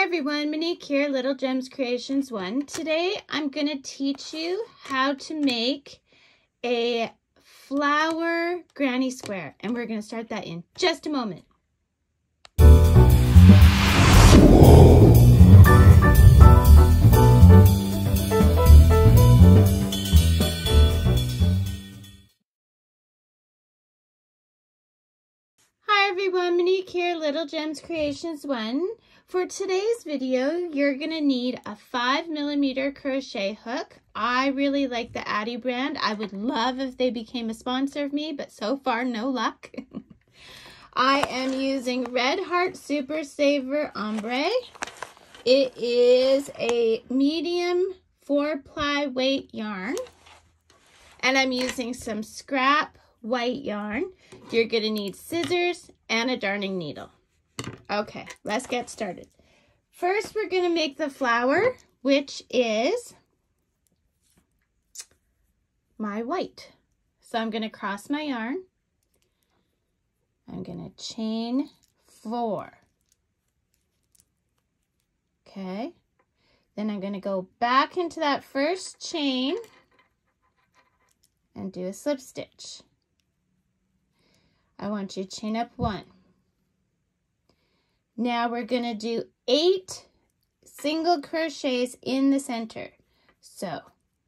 everyone, Monique here, Little Gems Creations 1. Today I'm going to teach you how to make a flower granny square, and we're going to start that in just a moment. Hi everyone, Monique here, Little Gems Creations 1. For today's video, you're going to need a 5mm crochet hook. I really like the Addie brand. I would love if they became a sponsor of me, but so far no luck. I am using Red Heart Super Saver Ombre. It is a medium 4-ply weight yarn. And I'm using some scrap white yarn. You're going to need scissors and a darning needle. Okay, let's get started. First, we're going to make the flower, which is my white. So I'm going to cross my yarn. I'm going to chain 4. Okay. Then I'm going to go back into that first chain and do a slip stitch. I want you to chain up 1. Now we're going to do 8 single crochets in the center. So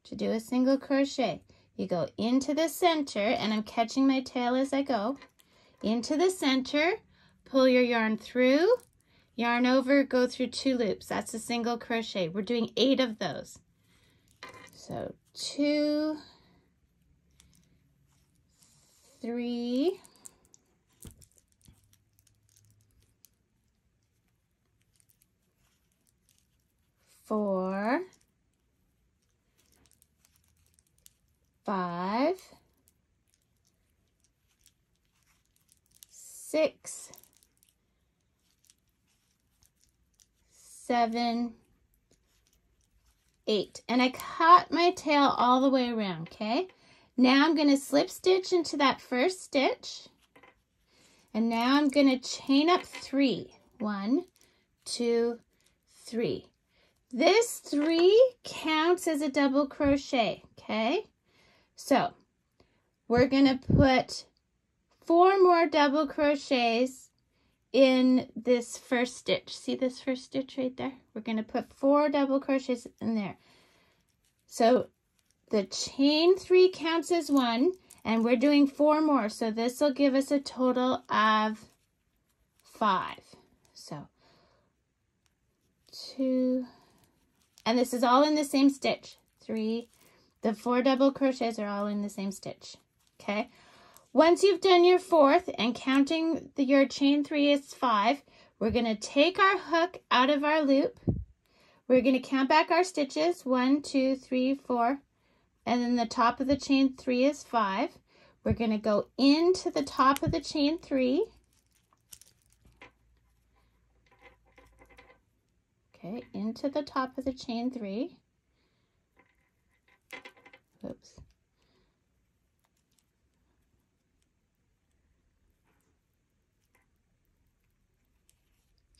to do a single crochet, you go into the center, and I'm catching my tail as I go. Into the center, pull your yarn through, yarn over, go through 2 loops. That's a single crochet. We're doing 8 of those. So 2, 3, 4, 5, 6, 7, 8. And I cut my tail all the way around, okay? Now I'm going to slip stitch into that first stitch. And now I'm going to chain up 3. 1, 2, 3. This 3 counts as a double crochet, okay? So we're going to put 4 more double crochets in this first stitch. See this first stitch right there? We're going to put 4 double crochets in there. So the chain 3 counts as 1, and we're doing 4 more. So this will give us a total of 5. So 2, and this is all in the same stitch. 3, the 4 double crochets are all in the same stitch. Okay. Once you've done your 4th and counting your chain 3 is 5, we're going to take our hook out of our loop. We're going to count back our stitches. 1, 2, 3, 4. And then the top of the chain 3 is 5. We're going to go into the top of the chain 3. Okay, into the top of the chain 3. Oops.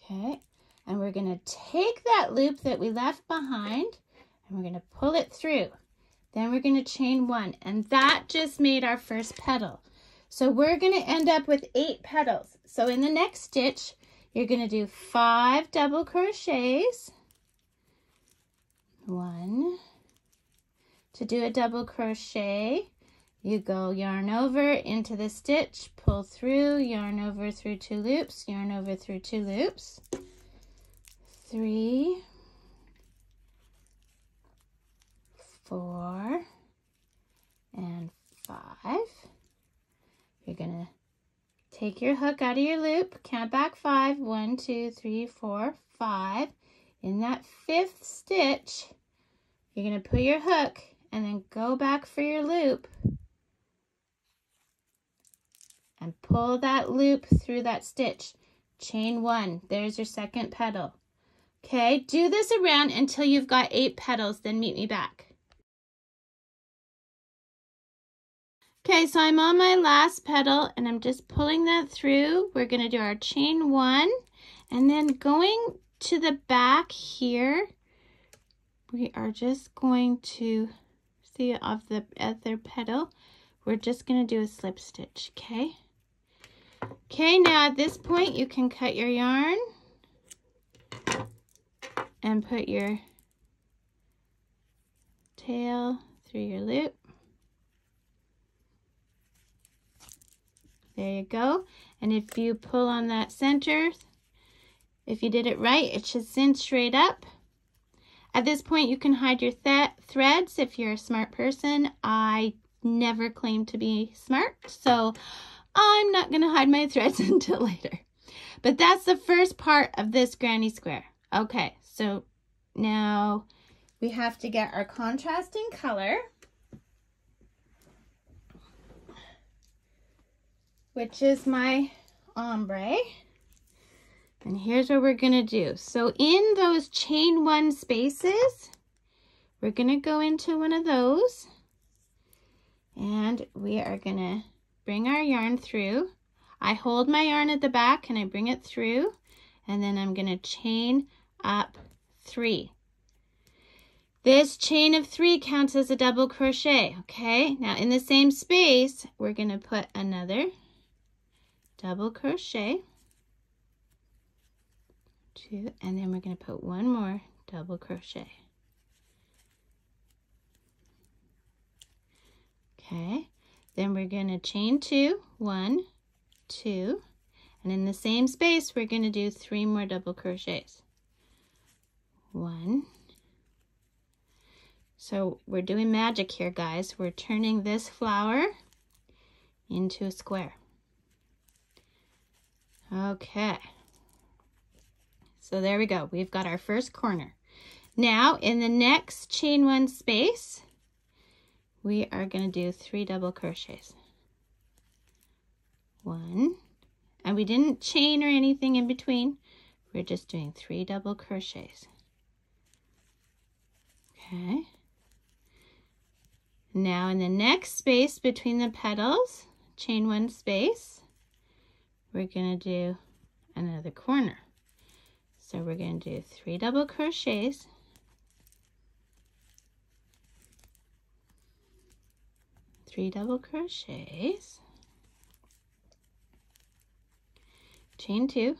Okay, and we're going to take that loop that we left behind and we're going to pull it through. Then we're going to chain 1, and that just made our first petal. So we're going to end up with 8 petals. So in the next stitch, you're going to do 5 double crochets. 1. To do a double crochet, you go yarn over into the stitch, pull through, yarn over through 2 loops, yarn over through 2 loops. 3, 4, and 5. You're going to take your hook out of your loop, count back 5, 1, 2, 3, 4, 5. In that 5th stitch, you're going to put your hook and then go back for your loop and pull that loop through that stitch. Chain 1. There's your second petal. Okay, do this around until you've got 8 petals, then meet me back. Okay, so I'm on my last petal and I'm just pulling that through. We're going to do our chain 1 and then going to the back here, we are just going to see off the other petal, we're just going to do a slip stitch, okay? Okay, now at this point you can cut your yarn and put your tail through your loop. There you go. And if you pull on that center, if you did it right, it should cinch straight up. At this point, you can hide your threads if you're a smart person. I never claim to be smart, so I'm not going to hide my threads until later. But that's the first part of this granny square. Okay, so now we have to get our contrasting color, which is my ombre. And here's what we're going to do. So in those chain one spaces, we're going to go into one of those. And we are going to bring our yarn through. I hold my yarn at the back and I bring it through. And then I'm going to chain up 3. This chain of 3 counts as a double crochet, okay? Now in the same space, we're going to put another double crochet, 2, and then we're going to put one more double crochet. Okay, then we're going to chain 2, 1, 2, and in the same space, we're going to do 3 more double crochets. 1. So we're doing magic here, guys. We're turning this flower into a square. Okay, so there we go. We've got our first corner. Now in the next chain 1 space, we are going to do 3 double crochets. 1, and we didn't chain or anything in between. We're just doing 3 double crochets. Okay. Now in the next space between the petals, chain 1 space, we're going to do another corner. So we're going to do 3 double crochets, 3 double crochets, chain 2,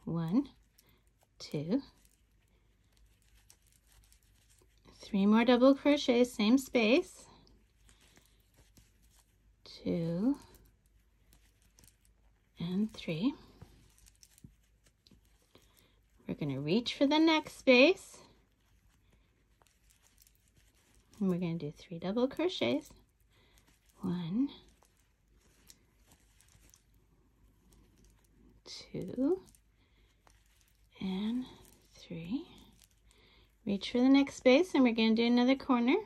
1, 2, 3 more double crochets, same space, 2 and 3. We're going to reach for the next space, and we're going to do 3 double crochets, 1, 2, and 3. Reach for the next space, and we're going to do another corner.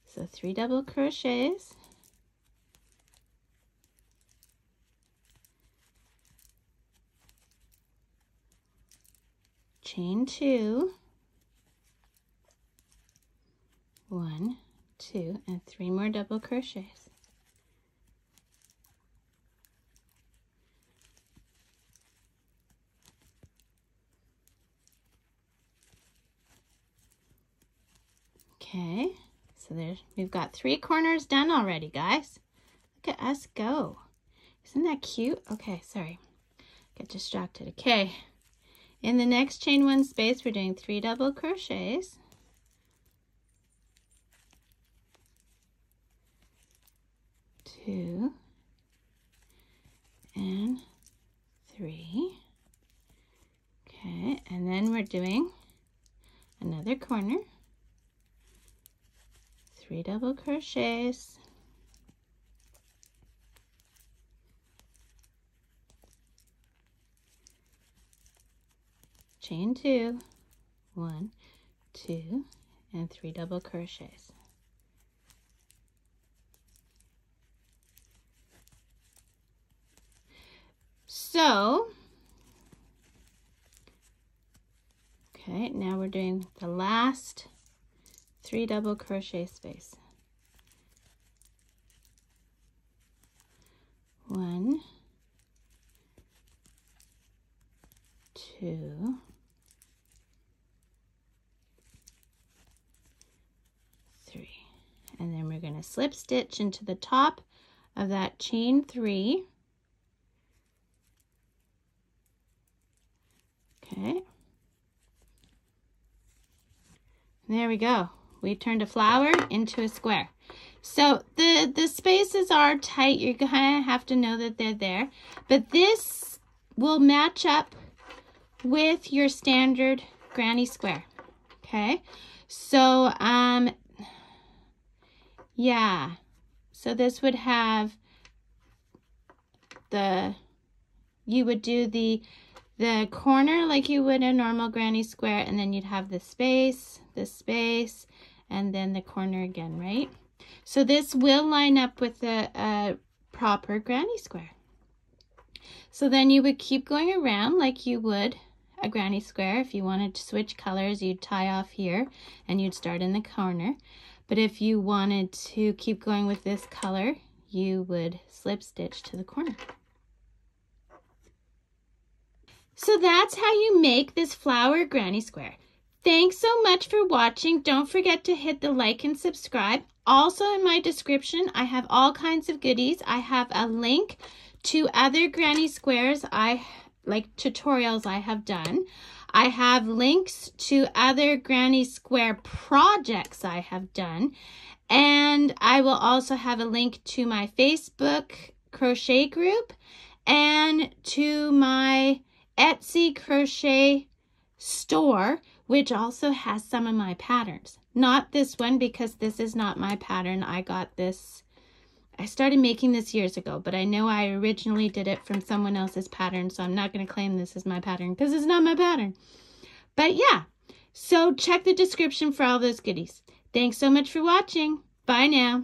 So 3 double crochets, chain 2, 1, 2, and 3 more double crochets. Okay, so we've got 3 corners done already, guys. Look at us go. Isn't that cute? Okay, sorry. Get distracted. Okay. In the next chain 1 space, we're doing 3 double crochets. Two and 3. Okay, and then we're doing another corner. 3 double crochets. Chain 2, 1, 2, and 3 double crochets. So, okay, now we're doing the last 3 double crochet space. 1, 2, 3. And then we're going to slip stitch into the top of that chain 3. Okay. There we go. We turned a flower into a square. So the spaces are tight. You're gonna have to know that they're there. But this will match up with your standard granny square. Okay. So yeah. So this would have you would do the corner like you would a normal granny square, and then you'd have the space, and then the corner again, right? So this will line up with a proper granny square. So then you would keep going around like you would a granny square. If you wanted to switch colors, you'd tie off here and you'd start in the corner. But if you wanted to keep going with this color, you would slip stitch to the corner. So that's how you make this flower granny square. Thanks so much for watching. Don't forget to hit the like and subscribe. Also in my description, I have all kinds of goodies. I have a link to other granny squares like tutorials I have done. I have links to other granny square projects I have done. And I will also have a link to my Facebook crochet group and to my Etsy crochet store, which also has some of my patterns. Not this one, because this is not my pattern. I got this, I started making this years ago, but I know I originally did it from someone else's pattern, so I'm not going to claim this is my pattern because it's not my pattern. But yeah, so check the description for all those goodies. Thanks so much for watching. Bye now.